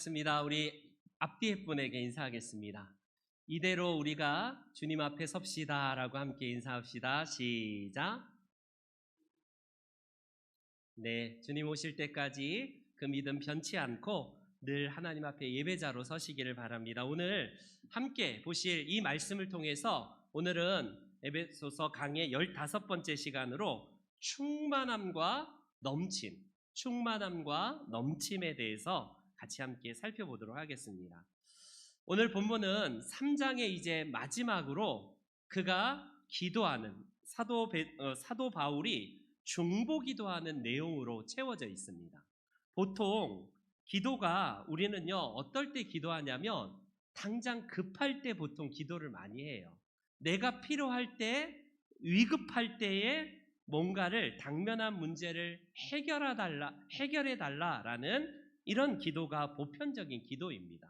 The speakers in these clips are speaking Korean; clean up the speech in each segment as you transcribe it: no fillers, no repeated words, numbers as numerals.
습니다. 우리 앞뒤에 분에게 인사하겠습니다. 이대로 우리가 주님 앞에 섭시다라고 함께 인사합시다. 시작. 네, 주님 오실 때까지 그 믿음 변치 않고 늘 하나님 앞에 예배자로 서시기를 바랍니다. 오늘 함께 보실 이 말씀을 통해서 오늘은 에베소서 강의 15번째 시간으로 충만함과 넘침에 대해서 같이 함께 살펴보도록 하겠습니다. 오늘 본문은 3장의 이제 마지막으로 그가 기도하는 사도 바울이 중보기도하는 내용으로 채워져 있습니다. 보통 기도가 우리는요 어떨 때 기도하냐면 당장 급할 때 보통 기도를 많이 해요. 내가 필요할 때, 위급할 때에 뭔가를 당면한 문제를 해결해 달라라는 이런 기도가 보편적인 기도입니다.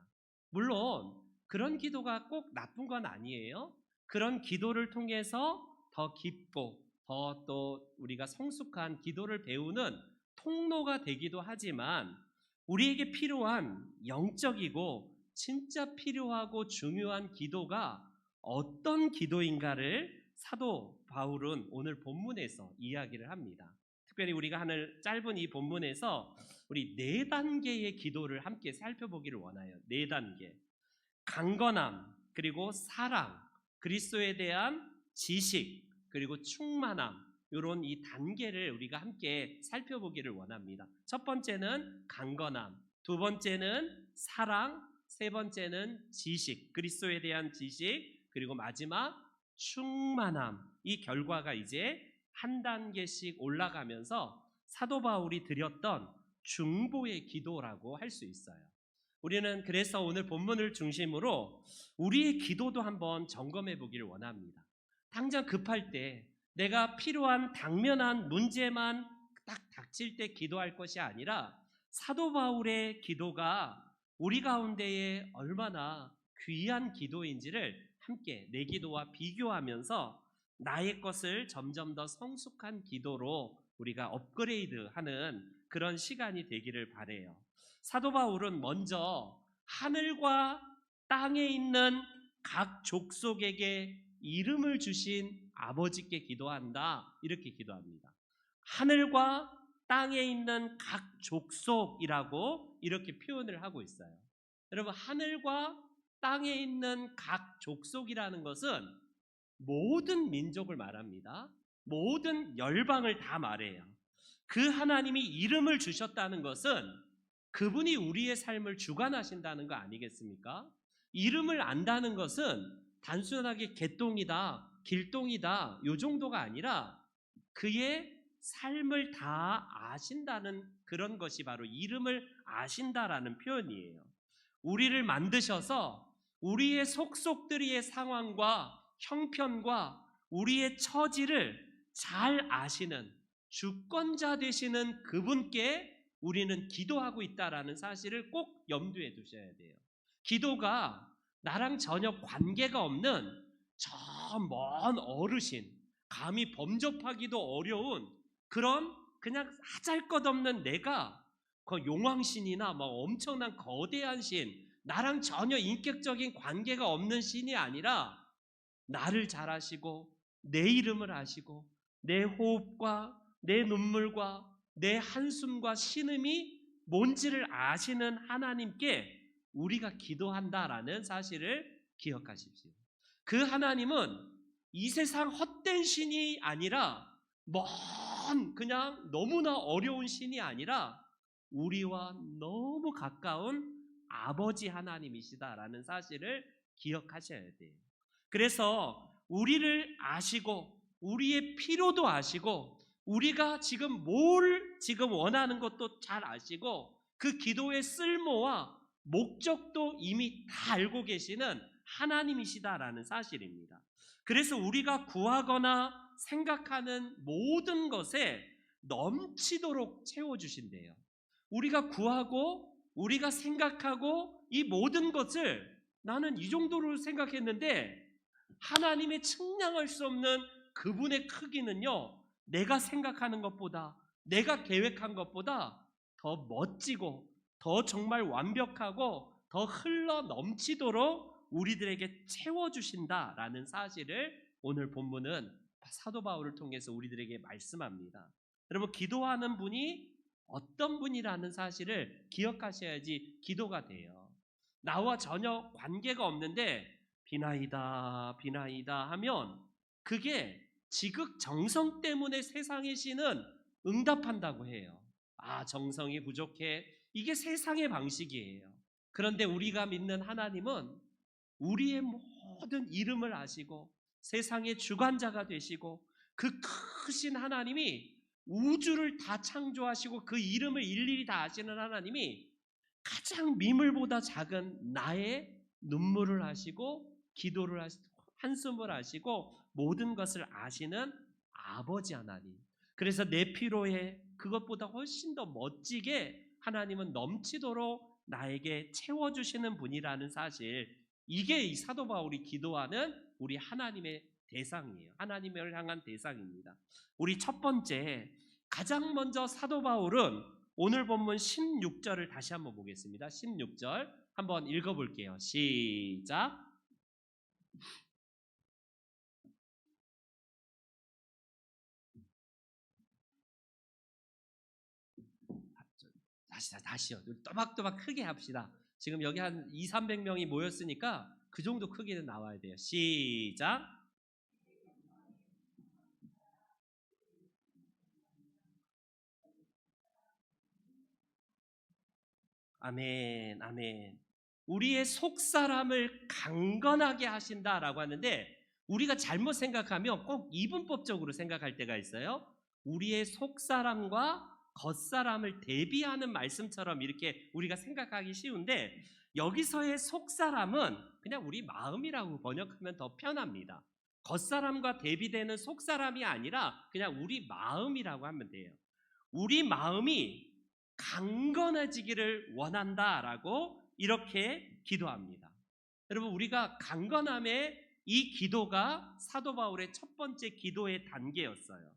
물론 그런 기도가 꼭 나쁜 건 아니에요. 그런 기도를 통해서 더 깊고 더 또 우리가 성숙한 기도를 배우는 통로가 되기도 하지만 우리에게 필요한 영적이고 진짜 필요하고 중요한 기도가 어떤 기도인가를 사도 바울은 오늘 본문에서 이야기를 합니다. 특별히 우리가 하는 짧은 이 본문에서 우리 4단계의 기도를 함께 살펴보기를 원해요. 4단계. 강건함, 그리고 사랑, 그리스도에 대한 지식, 그리고 충만함, 이런 이 단계를 우리가 함께 살펴보기를 원합니다. 첫 번째는 강건함, 두 번째는 사랑, 세 번째는 지식, 그리스도에 대한 지식, 그리고 마지막 충만함. 이 결과가 이제 한 단계씩 올라가면서 사도 바울이 드렸던 중보의 기도라고 할 수 있어요. 우리는 그래서 오늘 본문을 중심으로 우리의 기도도 한번 점검해 보기를 원합니다. 당장 급할 때 내가 필요한 당면한 문제만 딱 닥칠 때 기도할 것이 아니라 사도 바울의 기도가 우리 가운데에 얼마나 귀한 기도인지를 함께 내 기도와 비교하면서 나의 것을 점점 더 성숙한 기도로 우리가 업그레이드하는 그런 시간이 되기를 바라요. 사도 바울은 먼저 하늘과 땅에 있는 각 족속에게 이름을 주신 아버지께 기도한다. 이렇게 기도합니다. 하늘과 땅에 있는 각 족속이라고 이렇게 표현을 하고 있어요. 여러분, 하늘과 땅에 있는 각 족속이라는 것은 모든 민족을 말합니다. 모든 열방을 다 말해요. 그 하나님이 이름을 주셨다는 것은 그분이 우리의 삶을 주관하신다는 거 아니겠습니까? 이름을 안다는 것은 단순하게 개똥이다, 길똥이다, 요 정도가 아니라 그의 삶을 다 아신다는 그런 것이 바로 이름을 아신다라는 표현이에요. 우리를 만드셔서 우리의 속속들이의 상황과 형편과 우리의 처지를 잘 아시는 주권자 되시는 그분께 우리는 기도하고 있다라는 사실을 꼭 염두에 두셔야 돼요. 기도가 나랑 전혀 관계가 없는 저 먼 어르신, 감히 범접하기도 어려운 그런 그냥 하잘것없는 내가 그 용왕신이나 막 엄청난 거대한 신, 나랑 전혀 인격적인 관계가 없는 신이 아니라 나를 잘 아시고 내 이름을 아시고 내 호흡과 내 눈물과 내 한숨과 신음이 뭔지를 아시는 하나님께 우리가 기도한다라는 사실을 기억하십시오. 그 하나님은 이 세상 헛된 신이 아니라 그냥 너무나 어려운 신이 아니라 우리와 너무 가까운 아버지 하나님이시다라는 사실을 기억하셔야 돼요. 그래서 우리를 아시고 우리의 필요도 아시고 우리가 지금 원하는 것도 잘 아시고 그 기도의 쓸모와 목적도 이미 다 알고 계시는 하나님이시다라는 사실입니다. 그래서 우리가 구하거나 생각하는 모든 것에 넘치도록 채워주신대요. 우리가 구하고 우리가 생각하고 이 모든 것을 나는 이 정도로 생각했는데 하나님의 측량할 수 없는 그분의 크기는요, 내가 생각하는 것보다, 내가 계획한 것보다 더 멋지고 더 정말 완벽하고 더 흘러 넘치도록 우리들에게 채워주신다라는 사실을 오늘 본문은 사도 바울을 통해서 우리들에게 말씀합니다. 여러분, 기도하는 분이 어떤 분이라는 사실을 기억하셔야지 기도가 돼요. 나와 전혀 관계가 없는데 비나이다 비나이다 하면 그게 지극정성 때문에 세상의 신은 응답한다고 해요. 아, 정성이 부족해. 이게 세상의 방식이에요. 그런데 우리가 믿는 하나님은 우리의 모든 이름을 아시고 세상의 주관자가 되시고 그 크신 하나님이 우주를 다 창조하시고 그 이름을 일일이 다 아시는 하나님이 가장 미물보다 작은 나의 눈물을 아시고 기도를 하시고 한숨을 아시고 모든 것을 아시는 아버지 하나님. 그래서 내 필요에 그것보다 훨씬 더 멋지게 하나님은 넘치도록 나에게 채워주시는 분이라는 사실, 이게 이 사도 바울이 기도하는 우리 하나님의 대상이에요. 하나님을 향한 대상입니다. 우리 첫 번째, 가장 먼저 사도 바울은 오늘 본문 16절을 다시 한번 보겠습니다. 16절 한번 읽어볼게요. 시작. 다시요. 또박또박 크게 합시다. 지금 여기 한 200~300명이 모였으니까 그 정도 크기는 나와야 돼요. 시작. 아멘, 아멘. 우리의 속사람을 강건하게 하신다라고 하는데 우리가 잘못 생각하면 꼭 이분법적으로 생각할 때가 있어요. 우리의 속사람과 겉사람을 대비하는 말씀처럼 이렇게 우리가 생각하기 쉬운데 여기서의 속사람은 그냥 우리 마음이라고 번역하면 더 편합니다. 겉사람과 대비되는 속사람이 아니라 그냥 우리 마음이라고 하면 돼요. 우리 마음이 강건해지기를 원한다라고 이렇게 기도합니다. 여러분, 우리가 강건함의 이 기도가 사도 바울의 첫 번째 기도의 단계였어요.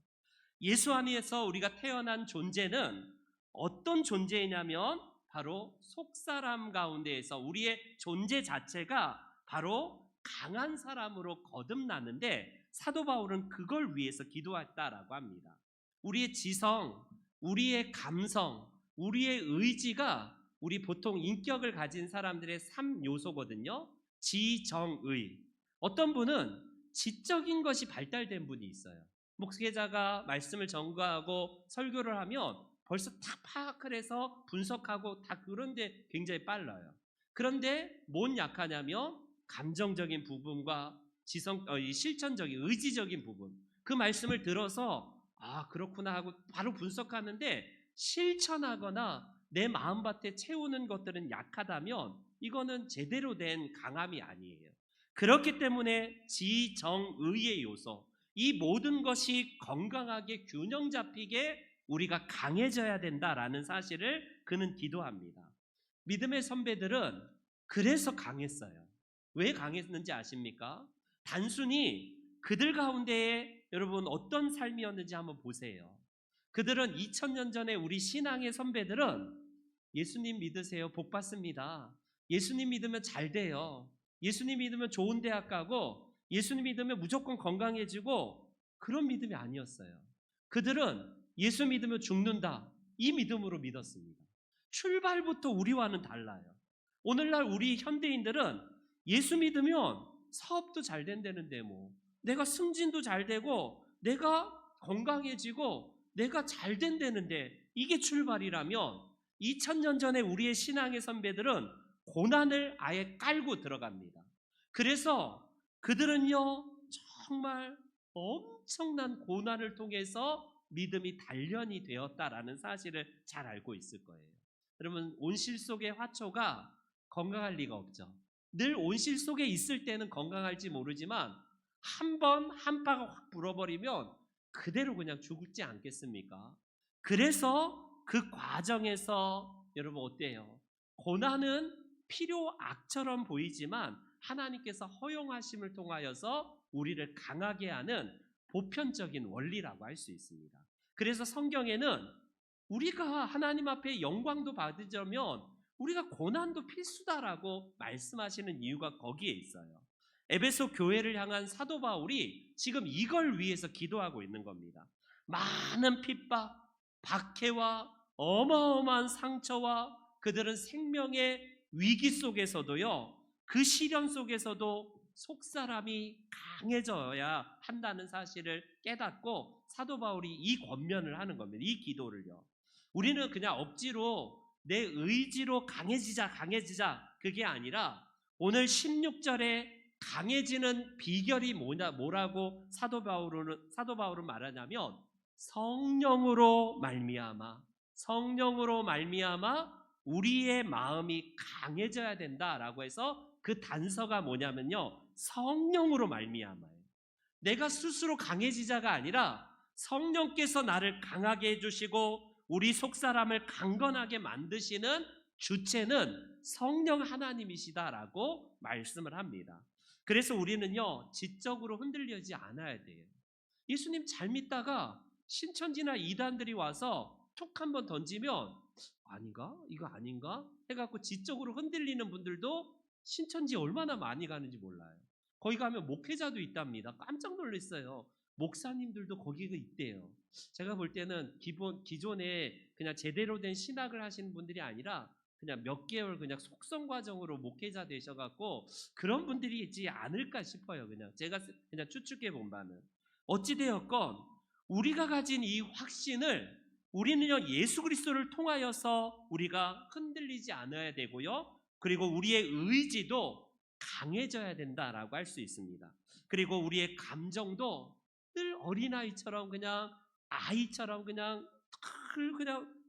예수 안에서 우리가 태어난 존재는 어떤 존재이냐면 바로 속사람 가운데에서 우리의 존재 자체가 바로 강한 사람으로 거듭나는데 사도 바울은 그걸 위해서 기도했다라고 합니다. 우리의 지성, 우리의 감성, 우리의 의지가 우리 보통 인격을 가진 사람들의 3요소거든요. 지정의. 어떤 분은 지적인 것이 발달된 분이 있어요. 목회자가 말씀을 전가하고 설교를 하면 벌써 다 파악을 해서 분석하고 다 그런데 굉장히 빨라요. 그런데 뭔 약하냐면 감정적인 부분과 실천적인 의지적인 부분. 그 말씀을 들어서 아, 그렇구나 하고 바로 분석하는데 실천하거나 내 마음밭에 채우는 것들은 약하다면 이거는 제대로 된 강함이 아니에요. 그렇기 때문에 지정의의 요소, 이 모든 것이 건강하게 균형 잡히게 우리가 강해져야 된다라는 사실을 그는 기도합니다. 믿음의 선배들은 그래서 강했어요. 왜 강했는지 아십니까? 단순히 그들 가운데에 여러분 어떤 삶이었는지 한번 보세요. 그들은 2000년 전에 우리 신앙의 선배들은 예수님 믿으세요. 복 받습니다. 예수님 믿으면 잘 돼요. 예수님 믿으면 좋은 대학 가고 예수님 믿으면 무조건 건강해지고 그런 믿음이 아니었어요. 그들은 예수 믿으면 죽는다. 이 믿음으로 믿었습니다. 출발부터 우리와는 달라요. 오늘날 우리 현대인들은 예수 믿으면 사업도 잘 된다는데 뭐 내가 승진도 잘 되고 내가 건강해지고 내가 잘 된다는데 이게 출발이라면 2000년 전에 우리의 신앙의 선배들은 고난을 아예 깔고 들어갑니다. 그래서 그들은요 정말 엄청난 고난을 통해서 믿음이 단련이 되었다라는 사실을 잘 알고 있을 거예요. 여러분, 온실 속의 화초가 건강할 리가 없죠. 늘 온실 속에 있을 때는 건강할지 모르지만 한번 한파가 확 불어버리면 그대로 그냥 죽지 않겠습니까? 그래서 그 과정에서 여러분 어때요? 고난은 필요악처럼 보이지만 하나님께서 허용하심을 통하여서 우리를 강하게 하는 보편적인 원리라고 할 수 있습니다. 그래서 성경에는 우리가 하나님 앞에 영광도 받으려면 우리가 고난도 필수다라고 말씀하시는 이유가 거기에 있어요. 에베소 교회를 향한 사도 바울이 지금 이걸 위해서 기도하고 있는 겁니다. 많은 핍박, 박해와 어마어마한 상처와 그들은 생명의 위기 속에서도요, 그 시련 속에서도 속사람이 강해져야 한다는 사실을 깨닫고 사도 바울이 이 권면을 하는 겁니다. 이 기도를요. 우리는 그냥 억지로 내 의지로 강해지자 그게 아니라 오늘 16절에 강해지는 비결이 뭐라고 사도 바울은 말하냐면 성령으로 말미암아 우리의 마음이 강해져야 된다라고 해서 그 단서가 뭐냐면요, 성령으로 말미암아요. 내가 스스로 강해지자가 아니라 성령께서 나를 강하게 해주시고 우리 속사람을 강건하게 만드시는 주체는 성령 하나님이시다라고 말씀을 합니다. 그래서 우리는요, 지적으로 흔들리지 않아야 돼요. 예수님 잘 믿다가 신천지나 이단들이 와서 툭 한번 던지면 아닌가? 이거 아닌가? 해갖고 지적으로 흔들리는 분들도 신천지 얼마나 많이 가는지 몰라요. 거기 가면 목회자도 있답니다. 깜짝 놀랐어요. 목사님들도 거기가 있대요. 제가 볼 때는 기존에 그냥 제대로 된 신학을 하시는 분들이 아니라 그냥 몇 개월 그냥 속성 과정으로 목회자 되셔갖고 그런 분들이 있지 않을까 싶어요. 제가 그냥 추측해 본 바는. 어찌되었건 우리가 가진 이 확신을 우리는요, 예수 그리스도를 통하여서 우리가 흔들리지 않아야 되고요, 그리고 우리의 의지도 강해져야 된다라고 할 수 있습니다. 그리고 우리의 감정도 늘 어린아이처럼 아이처럼 그냥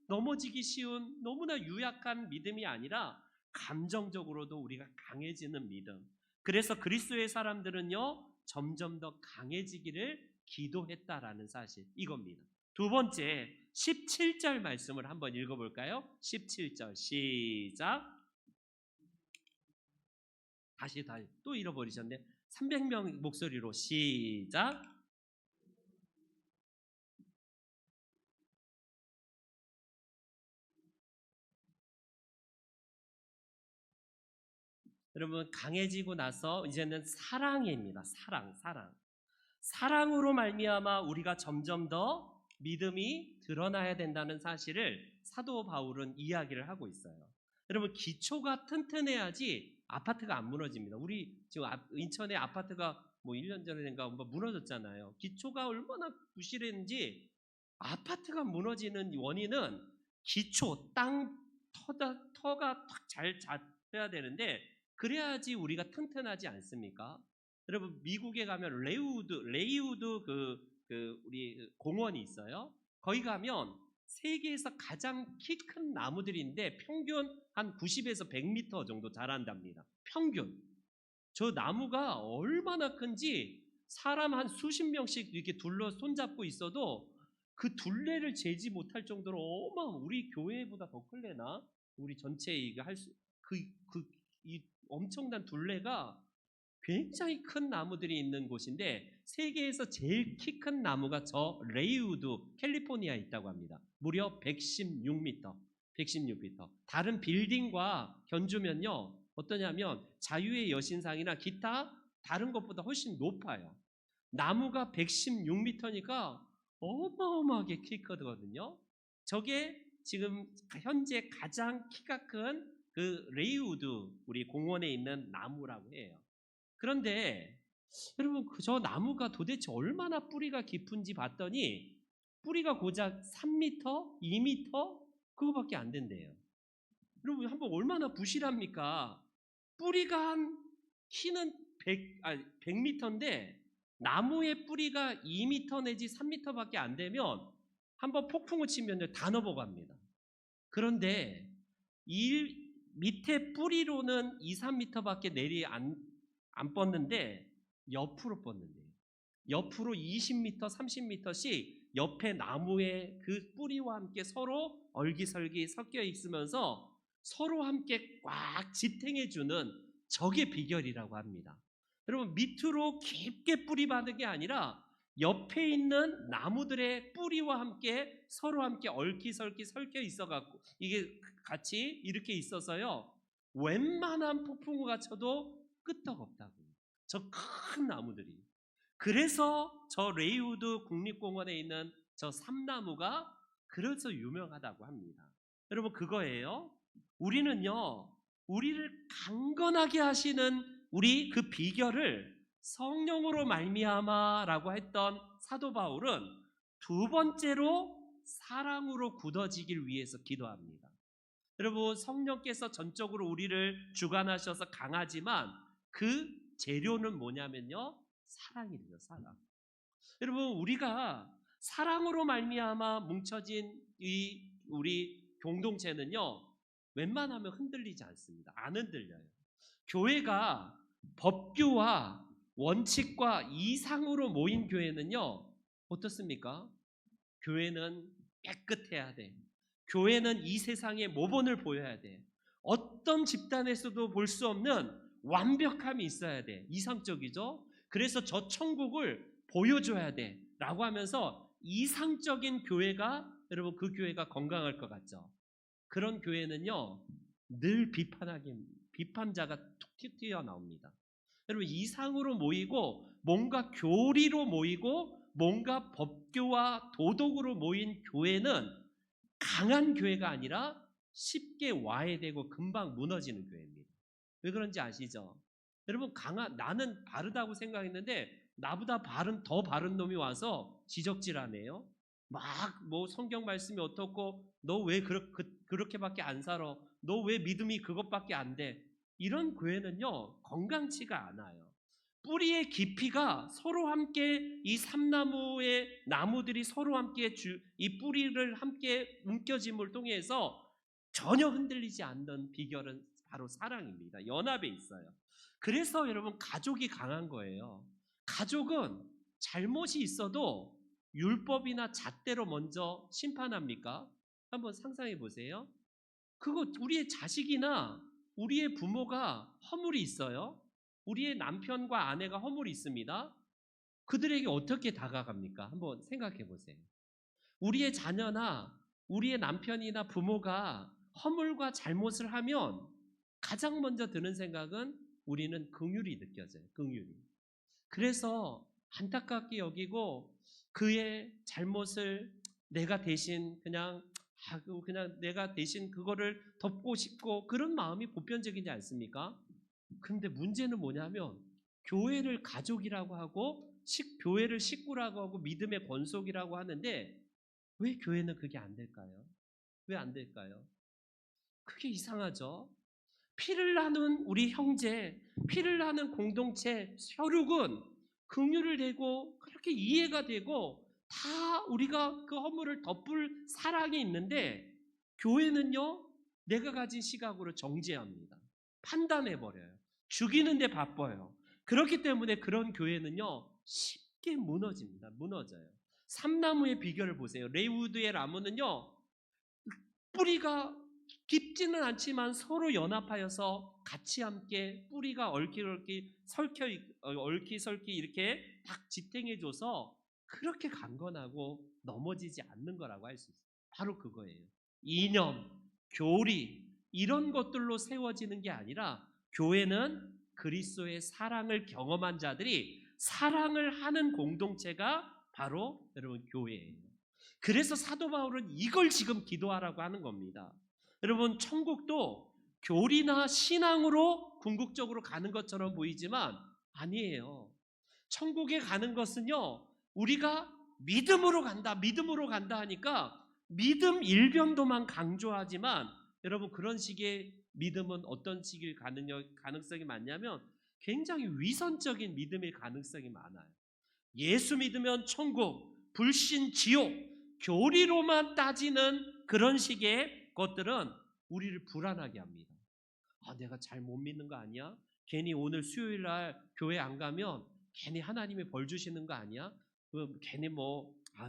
넘어지기 쉬운 너무나 유약한 믿음이 아니라 감정적으로도 우리가 강해지는 믿음. 그래서 그리스도의 사람들은요, 점점 더 강해지기를 기도했다라는 사실, 이겁니다. 두 번째, 17절 말씀을 한번 읽어볼까요? 17절 시작. 다시 또 잃어버리셨네. 300명 목소리로 시작. 여러분, 강해지고 나서 이제는 사랑입니다. 사랑으로 말미암아 우리가 점점 더 믿음이 드러나야 된다는 사실을 사도 바울은 이야기를 하고 있어요. 여러분, 기초가 튼튼해야지 아파트가 안 무너집니다. 우리 지금 인천에 아파트가 1년 전인가 무너졌잖아요. 기초가 얼마나 부실했는지. 아파트가 무너지는 원인은 기초, 터가 잘 잡혀야 되는데 그래야지 우리가 튼튼하지 않습니까? 여러분, 미국에 가면 레이우드 우리 공원이 있어요. 거기 가면 세계에서 가장 키 큰 나무들인데 평균 한 90에서 100m 정도 자란답니다. 평균. 저 나무가 얼마나 큰지 사람 한 수십 명씩 이렇게 손잡고 있어도 그 둘레를 재지 못할 정도로 우리 교회보다 더 클래나? 우리 전체 이거 이 엄청난 둘레가 굉장히 큰 나무들이 있는 곳인데 세계에서 제일 키 큰 나무가 저 레이우드 캘리포니아에 있다고 합니다. 무려 116m. 다른 빌딩과 견주면요, 어떠냐면 자유의 여신상이나 기타 다른 것보다 훨씬 높아요. 나무가 116m니까 어마어마하게 키 크거든요. 저게 지금 현재 가장 키가 큰 그 레이우드 우리 공원에 있는 나무라고 해요. 그런데 여러분, 저 나무가 도대체 얼마나 뿌리가 깊은지 봤더니 뿌리가 고작 3m, 2m 그거밖에 안 된대요. 여러분, 한번 얼마나 부실합니까? 뿌리가 키는 100m인데 나무의 뿌리가 2m 내지 3m밖에 안 되면 한번 폭풍을 치면 다 넘어갑니다. 그런데 이 밑에 뿌리로는 2, 3m밖에 안 뻗는데 옆으로 뻗는데요. 옆으로 20m, 30m씩 옆에 나무의 그 뿌리와 함께 서로 얼기설기 섞여 있으면서 서로 함께 꽉 지탱해주는 저게 비결이라고 합니다. 여러분, 밑으로 깊게 뿌리 받은 게 아니라 옆에 있는 나무들의 뿌리와 함께 서로 함께 얽히설키 설켜 있어갖고 이게 같이 이렇게 있어서요. 웬만한 폭풍우가 쳐도 끄떡없다고. 저 큰 나무들이. 그래서 저 레이우드 국립공원에 있는 저 삼나무가 그래서 유명하다고 합니다. 여러분 그거예요. 우리는요. 우리를 강건하게 하시는 우리 그 비결을 성령으로 말미암아라고 했던 사도 바울은 두 번째로 사랑으로 굳어지길 위해서 기도합니다. 여러분 성령께서 전적으로 우리를 주관하셔서 강하지만 그 재료는 뭐냐면요. 사랑이래요. 사랑. 여러분 우리가 사랑으로 말미암아 뭉쳐진 이 우리 공동체는요. 웬만하면 흔들리지 않습니다. 안 흔들려요. 교회가 법규와 원칙과 이상으로 모인 교회는요. 어떻습니까? 교회는 깨끗해야 돼. 교회는 이 세상에 모본을 보여야 돼. 어떤 집단에서도 볼 수 없는 완벽함이 있어야 돼. 이상적이죠? 그래서 저 천국을 보여줘야 돼. 라고 하면서 이상적인 교회가 여러분 그 교회가 건강할 것 같죠? 그런 교회는요. 늘 비판자가 툭 튀어나옵니다. 여러분 이상으로 모이고 뭔가 교리로 모이고 뭔가 법규와 도덕으로 모인 교회는 강한 교회가 아니라 쉽게 와해되고 금방 무너지는 교회입니다. 왜 그런지 아시죠? 여러분 나는 바르다고 생각했는데 나보다 더 바른 놈이 와서 지적질하네요. 막 뭐 성경 말씀이 어떻고 너 왜 그렇게밖에 안 살아? 너 왜 믿음이 그것밖에 안 돼? 이런 교회는요 건강치가 않아요. 뿌리의 깊이가 서로 함께 이 삼나무의 나무들이 서로 함께 이 뿌리를 함께 움켜짐을 통해서 전혀 흔들리지 않는 비결은 바로 사랑입니다. 연합에 있어요. 그래서 여러분 가족이 강한 거예요. 가족은 잘못이 있어도 율법이나 잣대로 먼저 심판합니까? 한번 상상해 보세요. 그거 우리의 자식이나 우리의 부모가 허물이 있어요. 우리의 남편과 아내가 허물이 있습니다. 그들에게 어떻게 다가갑니까? 한번 생각해 보세요. 우리의 자녀나 우리의 남편이나 부모가 허물과 잘못을 하면 가장 먼저 드는 생각은 우리는 긍휼이 느껴져요. 긍휼이. 그래서 안타깝게 여기고 그의 잘못을 내가 대신 그냥 내가 대신 그거를 덮고 싶고 그런 마음이 보편적이지 않습니까? 근데 문제는 뭐냐면 교회를 가족이라고 하고 교회를 식구라고 하고 믿음의 권속이라고 하는데 왜 교회는 그게 안 될까요? 왜 안 될까요? 그게 이상하죠. 피를 나눈 우리 형제, 피를 나눈 공동체, 혈육은 긍휼을 되고 그렇게 이해가 되고 다 우리가 그 허물을 덮을 사랑이 있는데 교회는요 내가 가진 시각으로 정죄합니다. 판단해버려요. 죽이는데 바빠요. 그렇기 때문에 그런 교회는요 쉽게 무너집니다. 무너져요. 삼나무의 비결을 보세요. 레이우드의 나무는요 뿌리가 깊지는 않지만 서로 연합하여서 같이 함께 뿌리가 얽히설키 이렇게 딱 지탱해줘서 그렇게 강건하고 넘어지지 않는 거라고 할 수 있어요. 바로 그거예요. 이념, 교리 이런 것들로 세워지는 게 아니라 교회는 그리스도의 사랑을 경험한 자들이 사랑을 하는 공동체가 바로 여러분 교회예요. 그래서 사도 바울은 이걸 지금 기도하라고 하는 겁니다. 여러분 천국도 교리나 신앙으로 궁극적으로 가는 것처럼 보이지만 아니에요. 천국에 가는 것은요 우리가 믿음으로 간다 하니까 믿음 일변도만 강조하지만 여러분 그런 식의 믿음은 어떤 식일 가능성이 많냐면 굉장히 위선적인 믿음일 가능성이 많아요. 예수 믿으면 천국, 불신 지옥, 교리로만 따지는 그런 식의 것들은 우리를 불안하게 합니다. 내가 잘 못 믿는 거 아니야? 괜히 오늘 수요일 날 교회 안 가면 괜히 하나님이 벌 주시는 거 아니야? 괜히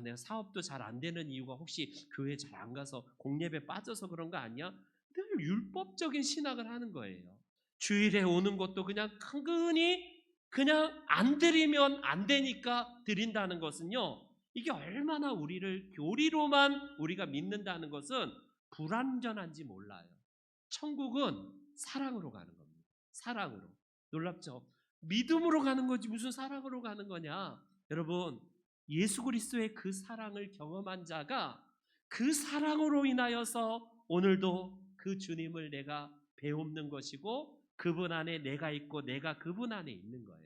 내가 사업도 잘 안 되는 이유가 혹시 교회 잘 안 가서 공예배 빠져서 그런 거 아니야? 늘 율법적인 신학을 하는 거예요. 주일에 오는 것도 그냥 근근히 그냥 안 드리면 안 되니까 드린다는 것은요, 이게 얼마나 우리를 교리로만 우리가 믿는다는 것은 불완전한지 몰라요. 천국은 사랑으로 가는 겁니다. 사랑으로. 놀랍죠? 믿음으로 가는 거지 무슨 사랑으로 가는 거냐? 여러분, 예수 그리스도의 그 사랑을 경험한 자가 그 사랑으로 인하여서 오늘도 그 주님을 내가 배웁는 것이고 그분 안에 내가 있고 내가 그분 안에 있는 거예요.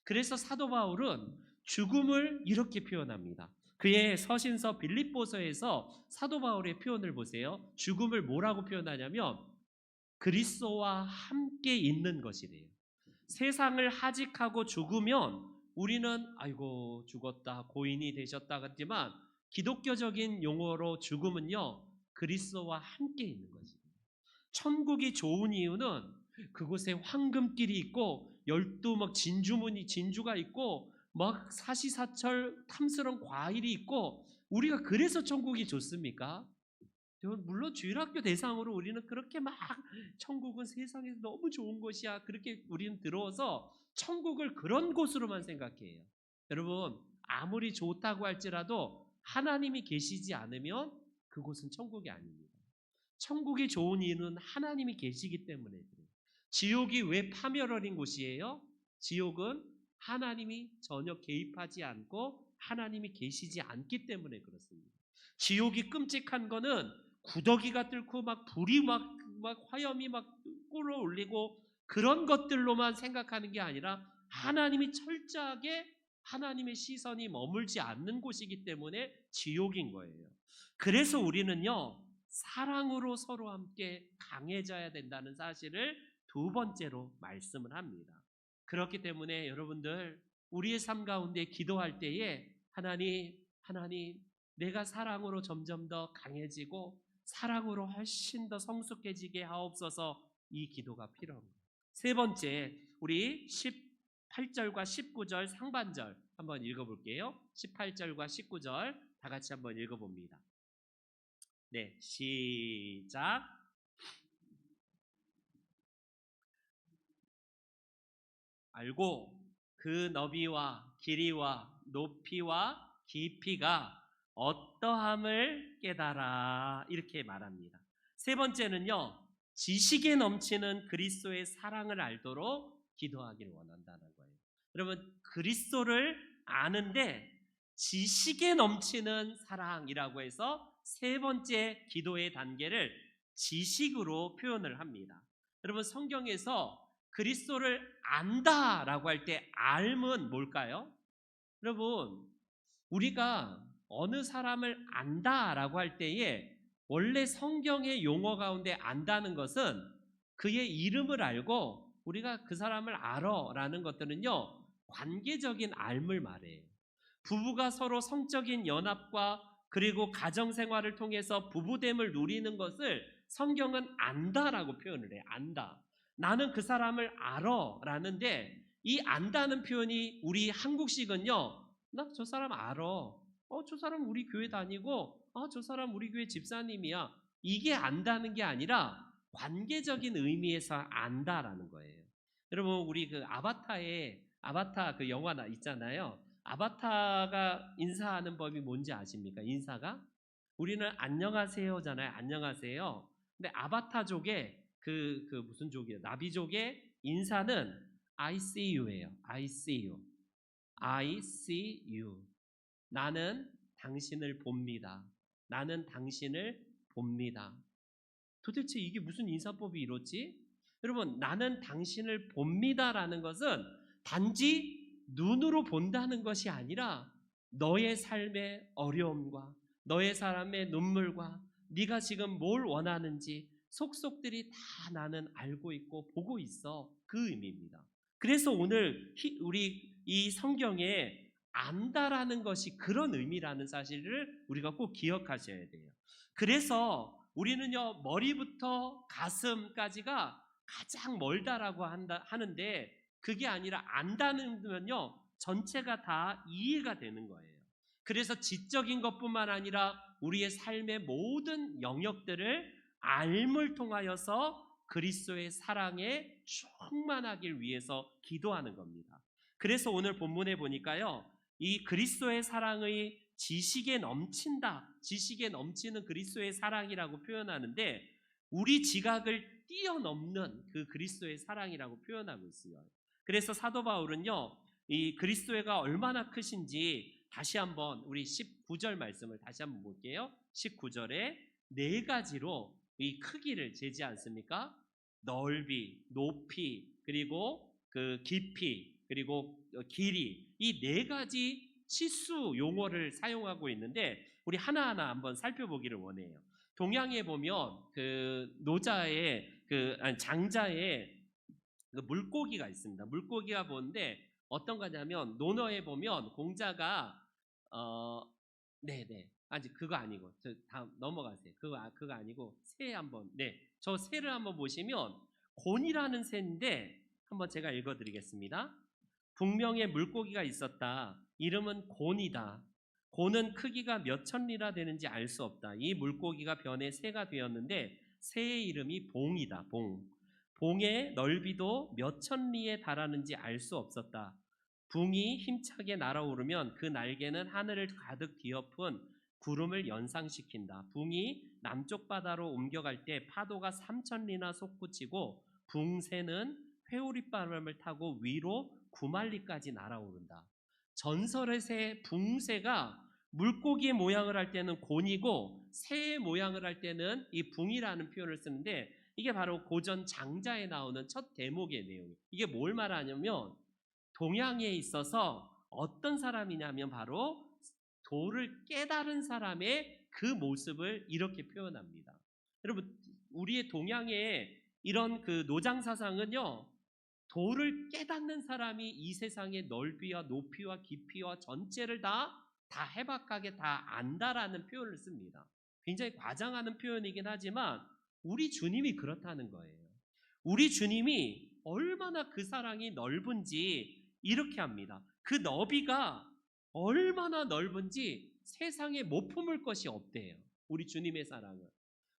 그래서 사도 바울은 죽음을 이렇게 표현합니다. 그의 서신서 빌립보서에서 사도 바울의 표현을 보세요. 죽음을 뭐라고 표현하냐면 그리스도와 함께 있는 것이래요. 세상을 하직하고 죽으면 우리는 아이고 죽었다 고인이 되셨다 하지만 기독교적인 용어로 죽음은요 그리스도와 함께 있는 것입니다. 천국이 좋은 이유는 그곳에 황금길이 있고 12 막 진주가 있고 막 사시사철 탐스러운 과일이 있고 우리가 그래서 천국이 좋습니까? 물론 주일학교 대상으로 우리는 그렇게 막 천국은 세상에서 너무 좋은 곳이야 그렇게 우리는 들어서 천국을 그런 곳으로만 생각해요. 여러분 아무리 좋다고 할지라도 하나님이 계시지 않으면 그곳은 천국이 아닙니다. 천국이 좋은 이유는 하나님이 계시기 때문에 그래요. 지옥이 왜 파멸어린 곳이에요? 지옥은 하나님이 전혀 개입하지 않고 하나님이 계시지 않기 때문에 그렇습니다. 지옥이 끔찍한 거는 구더기가 뚫고 막 불이 막 화염이 막 끓어올리고 그런 것들로만 생각하는 게 아니라 하나님이 철저하게 하나님의 시선이 머물지 않는 곳이기 때문에 지옥인 거예요. 그래서 우리는요 사랑으로 서로 함께 강해져야 된다는 사실을 두 번째로 말씀을 합니다. 그렇기 때문에 여러분들 우리의 삶 가운데 기도할 때에 하나님 내가 사랑으로 점점 더 강해지고 사랑으로 훨씬 더 성숙해지게 하옵소서 이 기도가 필요합니다. 세 번째 우리 18절과 19절 상반절 한번 읽어볼게요. 18절과 19절 다 같이 한번 읽어봅니다. 네, 시작. 알고 그 너비와 길이와 높이와 깊이가 어떠함을 깨달아 이렇게 말합니다. 세 번째는요. 지식에 넘치는 그리스도의 사랑을 알도록 기도하기를 원한다는 거예요. 여러분 그리스도를 아는데 지식에 넘치는 사랑이라고 해서 세 번째 기도의 단계를 지식으로 표현을 합니다. 여러분 성경에서 그리스도를 안다라고 할 때 알은 뭘까요? 여러분 우리가 어느 사람을 안다라고 할 때에 원래 성경의 용어 가운데 안다는 것은 그의 이름을 알고 우리가 그 사람을 알아라는 것들은요 관계적인 알을 말해요. 부부가 서로 성적인 연합과 그리고 가정생활을 통해서 부부됨을 누리는 것을 성경은 안다라고 표현을 해요. 안다. 나는 그 사람을 알아라는데 이 안다는 표현이 우리 한국식은요. 나 저 사람 알아. 저 사람 우리 교회 다니고 저 사람 우리 교회 집사님이야. 이게 안다는 게 아니라 관계적인 의미에서 안다라는 거예요. 여러분 우리 그 아바타 그 영화 있잖아요. 아바타가 인사하는 법이 뭔지 아십니까? 인사가 우리는 안녕하세요잖아요. 안녕하세요. 근데 아바타족의 그 무슨 족이에요? 나비족의 인사는 I see you예요. I see you. I see you. 나는 당신을 봅니다. 나는 당신을 봅니다. 도대체 이게 무슨 인사법이 이렇지? 여러분, 나는 당신을 봅니다라는 것은 단지 눈으로 본다는 것이 아니라 너의 삶의 어려움과 너의 사람의 눈물과 네가 지금 뭘 원하는지 속속들이 다 나는 알고 있고 보고 있어. 그 의미입니다. 그래서 오늘 우리 이 성경에 안다라는 것이 그런 의미라는 사실을 우리가 꼭 기억하셔야 돼요. 그래서 우리는요 머리부터 가슴까지가 가장 멀다라고 하는데 그게 아니라 안다는 건요 전체가 다 이해가 되는 거예요. 그래서 지적인 것뿐만 아니라 우리의 삶의 모든 영역들을 알물 통하여서 그리스도의 사랑에 충만하길 위해서 기도하는 겁니다. 그래서 오늘 본문에 보니까요, 이 그리스도의 사랑의 지식에 넘친다, 지식에 넘치는 그리스도의 사랑이라고 표현하는데 우리 지각을 뛰어넘는 그 그리스도의 사랑이라고 표현하고 있어요. 그래서 사도 바울은요, 이 그리스도가 얼마나 크신지 다시 한번 우리 19절 말씀을 다시 한번 볼게요. 19절에 네 가지로 이 크기를 재지 않습니까? 넓이, 높이, 그리고 그 깊이, 그리고 길이, 이 네 가지 치수 용어를 사용하고 있는데 우리 하나하나 한번 살펴보기를 원해요. 동양에 보면 그 노자의 장자의 그 물고기가 있습니다. 물고기가 보는데 어떤 거냐면 논어에 보면 공자가 네네, 아직 그거 아니고 저 다음 넘어가세요. 그거 아니고 새 한번, 네, 저 새를 한번 보시면 곤이라는 새인데 한번 제가 읽어드리겠습니다. 북명에 물고기가 있었다. 이름은 곤이다. 곤은 크기가 몇 천리나 되는지 알 수 없다. 이 물고기가 변해 새가 되었는데 새의 이름이 봉이다. 봉. 봉의 넓이도 몇 천리에 달하는지 알 수 없었다. 붕이 힘차게 날아오르면 그 날개는 하늘을 가득 뒤엎은 구름을 연상시킨다. 붕이 남쪽 바다로 옮겨갈 때 파도가 3천리나 솟구치고 붕새는 회오리바람을 타고 위로 9만리까지 날아오른다. 전설의 새 붕새가 물고기의 모양을 할 때는 곤이고 새의 모양을 할 때는 이 붕이라는 표현을 쓰는데 이게 바로 고전 장자에 나오는 첫 대목의 내용이에요. 이게 뭘 말하냐면 동양에 있어서 어떤 사람이냐면 바로 도를 깨달은 사람의 그 모습을 이렇게 표현합니다. 여러분, 우리의 동양의 이런 그 노장 사상은요, 도를 깨닫는 사람이 이 세상의 넓이와 높이와 깊이와 전체를 다 해박하게 다 안다라는 표현을 씁니다. 굉장히 과장하는 표현이긴 하지만 우리 주님이 그렇다는 거예요. 우리 주님이 얼마나 그 사랑이 넓은지 이렇게 합니다. 그 너비가 얼마나 넓은지 세상에 못 품을 것이 없대요. 우리 주님의 사랑은.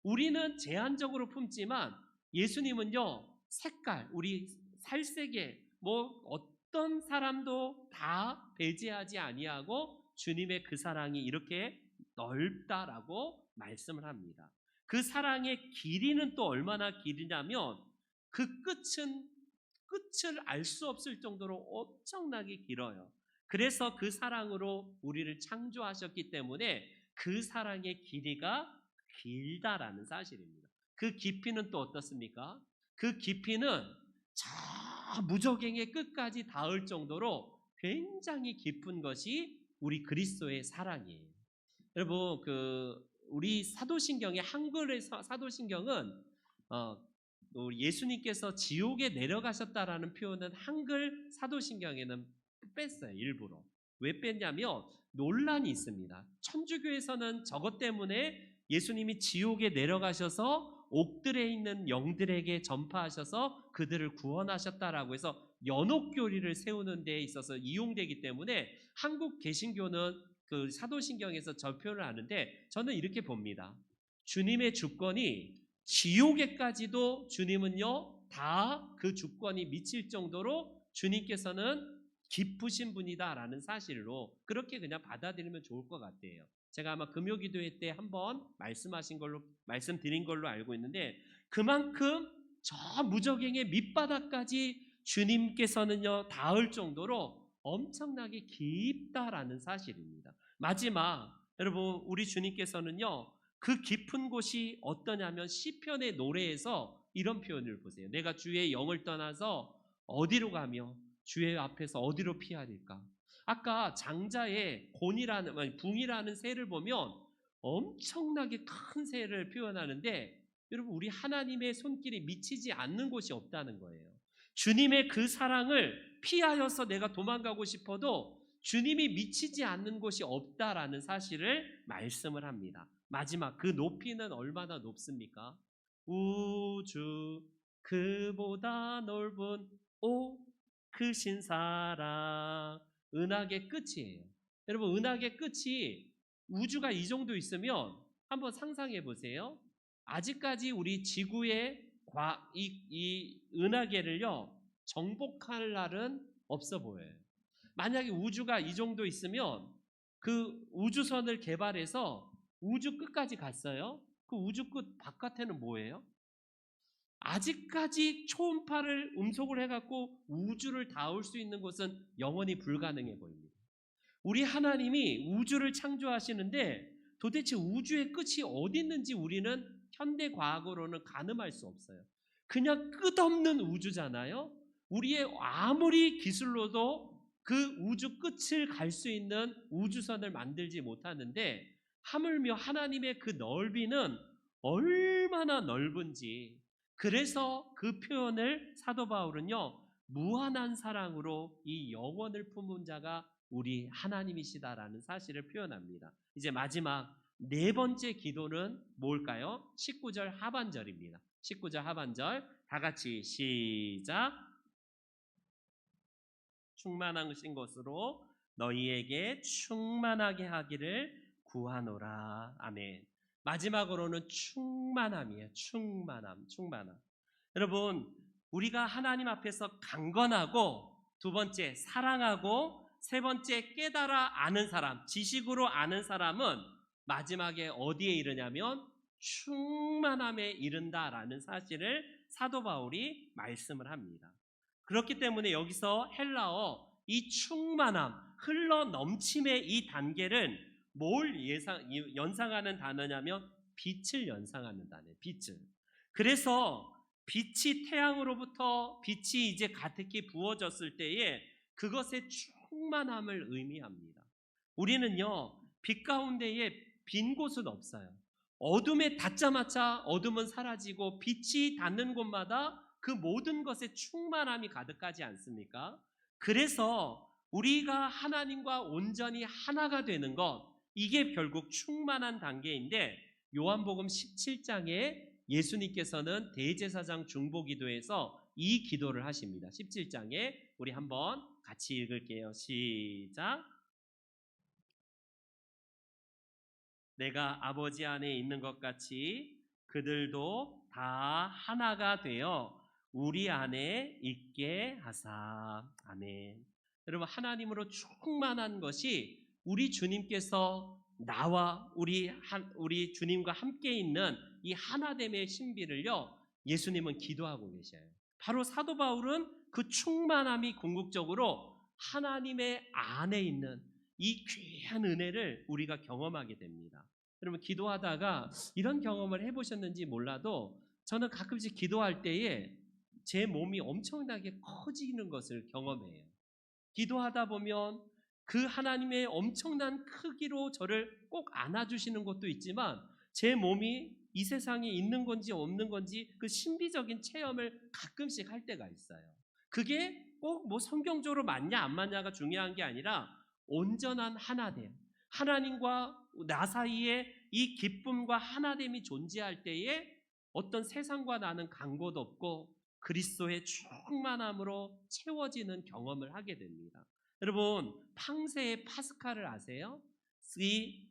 우리는 제한적으로 품지만 예수님은요, 색깔, 우리 살색에 뭐 어떤 사람도 다 배제하지 아니하고 주님의 그 사랑이 이렇게 넓다라고 말씀을 합니다. 그 사랑의 길이는 또 얼마나 길이냐면 그 끝을 알 수 없을 정도로 엄청나게 길어요. 그래서 그 사랑으로 우리를 창조하셨기 때문에 그 사랑의 길이가 길다라는 사실입니다. 그 깊이는 또 어떻습니까? 그 깊이는 저 무저갱의 끝까지 닿을 정도로 굉장히 깊은 것이 우리 그리스도의 사랑이에요. 여러분, 우리 사도신경의 한글의 사도신경은 우리 예수님께서 지옥에 내려가셨다라는 표현은 한글 사도신경에는 뺐어요. 일부러. 왜 뺐냐면 논란이 있습니다. 천주교에서는 저것 때문에 예수님이 지옥에 내려가셔서 옥들에 있는 영들에게 전파하셔서 그들을 구원하셨다라고 해서 연옥교리를 세우는 데 있어서 이용되기 때문에 한국 개신교는 그 사도신경에서 저 표현을 하는데 저는 이렇게 봅니다. 주님의 주권이 지옥에까지도 주님은요 다 그 주권이 미칠 정도로 주님께서는 기쁘신 분이다라는 사실로 그렇게 그냥 받아들이면 좋을 것 같아요. 제가 아마 금요기도회 때 한번 말씀드린 걸로 알고 있는데 그만큼 저 무저갱의 밑바닥까지 주님께서는요 닿을 정도로 엄청나게 깊다라는 사실입니다. 마지막, 여러분, 우리 주님께서는요 그 깊은 곳이 어떠냐면 시편의 노래에서 이런 표현을 보세요. 내가 주의 영을 떠나서 어디로 가며 주의 앞에서 어디로 피하리까? 아까 장자의 붕이라는 새를 보면 엄청나게 큰 새를 표현하는데 여러분, 우리 하나님의 손길이 미치지 않는 곳이 없다는 거예요. 주님의 그 사랑을 피하여서 내가 도망가고 싶어도 주님이 미치지 않는 곳이 없다라는 사실을 말씀을 합니다. 마지막, 그 높이는 얼마나 높습니까? 우주 그보다 넓은 크신 사랑. 은하계 끝이에요. 여러분, 은하계 끝이 우주가 이 정도 있으면 한번 상상해 보세요. 아직까지 우리 지구의 이 은하계를요 정복할 날은 없어 보여요. 만약에 우주가 이 정도 있으면 그 우주선을 개발해서 우주 끝까지 갔어요. 그 우주 끝 바깥에는 뭐예요? 아직까지 초음파를 음속을 해갖고 우주를 닿을 수 있는 곳은 영원히 불가능해 보입니다. 우리 하나님이 우주를 창조하시는데 도대체 우주의 끝이 어디 있는지 우리는 현대 과학으로는 가늠할 수 없어요. 그냥 끝없는 우주잖아요. 우리의 아무리 기술로도 그 우주 끝을 갈 수 있는 우주선을 만들지 못하는데 하물며 하나님의 그 넓이는 얼마나 넓은지, 그래서 그 표현을 사도 바울은요, 무한한 사랑으로 이 영원을 품은 자가 우리 하나님이시다라는 사실을 표현합니다. 이제 마지막 네 번째 기도는 뭘까요? 19절 하반절입니다. 19절 하반절 다 같이 시작. 충만하신 것으로 너희에게 충만하게 하기를 구하노라. 아멘. 마지막으로는 충만함이에요. 충만함. 여러분, 우리가 하나님 앞에서 강건하고, 두 번째 사랑하고, 세 번째 깨달아 아는 사람, 지식으로 아는 사람은 마지막에 어디에 이르냐면 충만함에 이른다라는 사실을 사도 바울이 말씀을 합니다. 그렇기 때문에 여기서 헬라어 이 충만함, 흘러 넘침의 이 단계를 뭘 연상하는 단어냐면 빛을 연상하는 단어예요. 빛을. 그래서 빛이 태양으로부터 빛이 이제 가득히 부어졌을 때에 그것의 충만함을 의미합니다. 우리는요, 빛 가운데에 빈 곳은 없어요. 어둠에 닿자마자 어둠은 사라지고 빛이 닿는 곳마다 그 모든 것에 충만함이 가득하지 않습니까? 그래서 우리가 하나님과 온전히 하나가 되는 것, 이게 결국 충만한 단계인데, 요한복음 17장에 예수님께서는 대제사장 중보기도에서 이 기도를 하십니다. 17장에 우리 한번 같이 읽을게요. 시작. 내가 아버지 안에 있는 것 같이 그들도 다 하나가 되어 우리 안에 있게 하사. 아멘. 여러분, 하나님으로 충만한 것이 우리 주님께서 나와 우리 주님과 함께 있는 이 하나됨의 신비를요, 예수님은 기도하고 계셔요. 바로 사도 바울은 그 충만함이 궁극적으로 하나님의 안에 있는 이 귀한 은혜를 우리가 경험하게 됩니다. 여러분, 기도하다가 이런 경험을 해보셨는지 몰라도 저는 가끔씩 기도할 때에 제 몸이 엄청나게 커지는 것을 경험해요. 기도하다 보면 그 하나님의 엄청난 크기로 저를 꼭 안아주시는 것도 있지만 제 몸이 이 세상에 있는 건지 없는 건지 그 신비적인 체험을 가끔씩 할 때가 있어요. 그게 꼭 뭐 성경적으로 맞냐 안 맞냐가 중요한 게 아니라 온전한 하나됨, 하나님과 나 사이에 이 기쁨과 하나됨이 존재할 때에 어떤 세상과 나는 간곳 없고 그리스도의 충만함으로 채워지는 경험을 하게 됩니다. 여러분, 팡세의 파스칼을 아세요?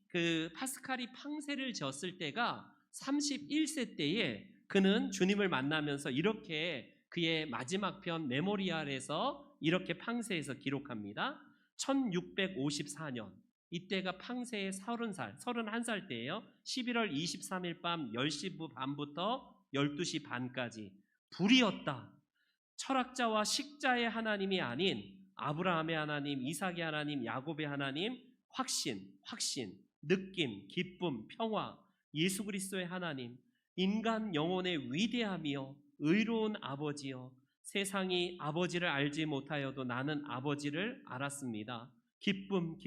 그 파스칼이 팡세를 지었을 때가 31세 때에 그는 주님을 만나면서 이렇게 그의 마지막 편 메모리알에서 이렇게 팡세에서 기록합니다. 1654년, 이때가 팡세의 31살 때예요. 11월 23일 밤 10시 반부터 12시 반까지 불이었다. 철학자와 식자의 하나님이 아닌 아브라함의 하나님, 이삭의 하나님, 야곱의 하나님, 확신, 느낌, 기쁨, 평화, 예수 그리스도의 하나님, 인간 영혼의 위대함이여 의로운 아버지여, 세상이 아버지를 알지 못하여도 나는 아버지를 알았습니다. 기쁨의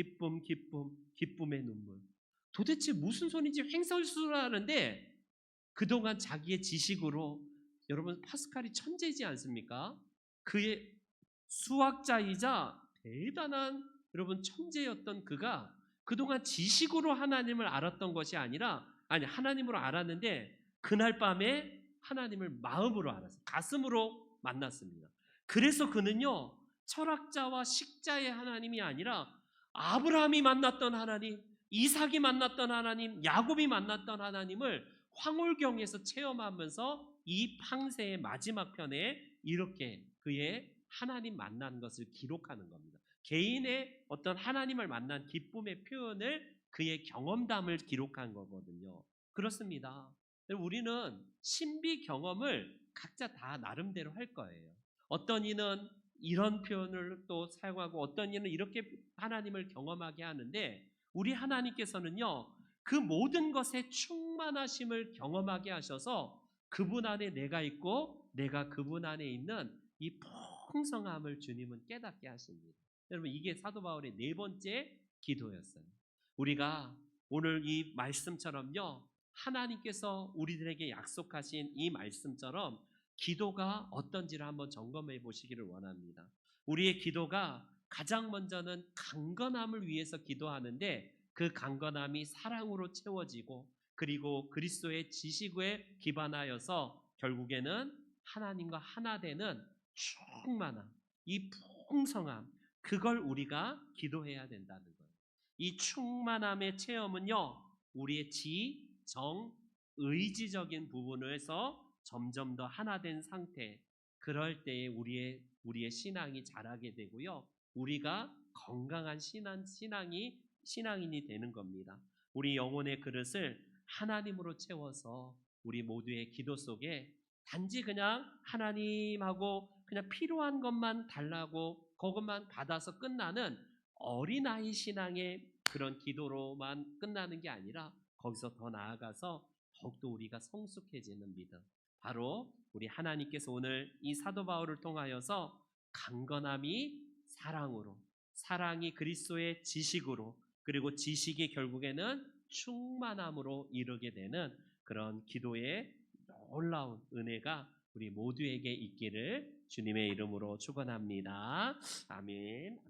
눈물. 도대체 무슨 소리인지 횡설수설하는데 그동안 자기의 지식으로, 여러분 파스칼이 천재이지 않습니까? 그의 수학자이자 대단한 여러분 천재였던 그가 그동안 지식으로 하나님을 알았던 것이 아니라 하나님으로 알았는데 그날 밤에 하나님을 마음으로 알았어요. 가슴으로 만났습니다. 그래서 그는요, 철학자와 식자의 하나님이 아니라 아브라함이 만났던 하나님, 이삭이 만났던 하나님, 야곱이 만났던 하나님을 황홀경에서 체험하면서 이 팡세의 마지막 편에 이렇게 그의 하나님 만난 것을 기록하는 겁니다. 개인의 어떤 하나님을 만난 기쁨의 표현을 그의 경험담을 기록한 거거든요. 그렇습니다. 우리는 신비 경험을 각자 다 나름대로 할 거예요. 어떤 이는 이런 표현을 또 사용하고 어떤 이는 이렇게 하나님을 경험하게 하는데 우리 하나님께서는요, 그 모든 것에 충만하심을 경험하게 하셔서 그분 안에 내가 있고 내가 그분 안에 있는 이 풍성함을 주님은 깨닫게 하십니다. 여러분, 이게 사도 바울의 네 번째 기도였어요. 우리가 오늘 이 말씀처럼요, 하나님께서 우리들에게 약속하신 이 말씀처럼 기도가 어떤지를 한번 점검해 보시기를 원합니다. 우리의 기도가 가장 먼저는 강건함을 위해서 기도하는데 그 강건함이 사랑으로 채워지고 그리고 그리스도의 지식에 기반하여서 결국에는 하나님과 하나 되는 충만함, 이 풍성함, 그걸 우리가 기도해야 된다는 거예요. 이 충만함의 체험은요, 우리의 지, 정, 의지적인 부분에서 점점 더 하나 된 상태, 그럴 때에 우리의 신앙이 자라게 되고요, 우리가 건강한 신앙인이 되는 겁니다. 우리 영혼의 그릇을 하나님으로 채워서 우리 모두의 기도 속에 단지 그냥 하나님하고 그냥 필요한 것만 달라고 그것만 받아서 끝나는 어린아이 신앙의 그런 기도로만 끝나는 게 아니라 거기서 더 나아가서 더욱더 우리가 성숙해지는 믿음, 바로 우리 하나님께서 오늘 이 사도 바울을 통하여서 강건함이 사랑으로, 사랑이 그리스도의 지식으로, 그리고 지식이 결국에는 충만함으로 이르게 되는 그런 기도의 놀라운 은혜가 우리 모두에게 있기를 주님의 이름으로 축원합니다. 아멘.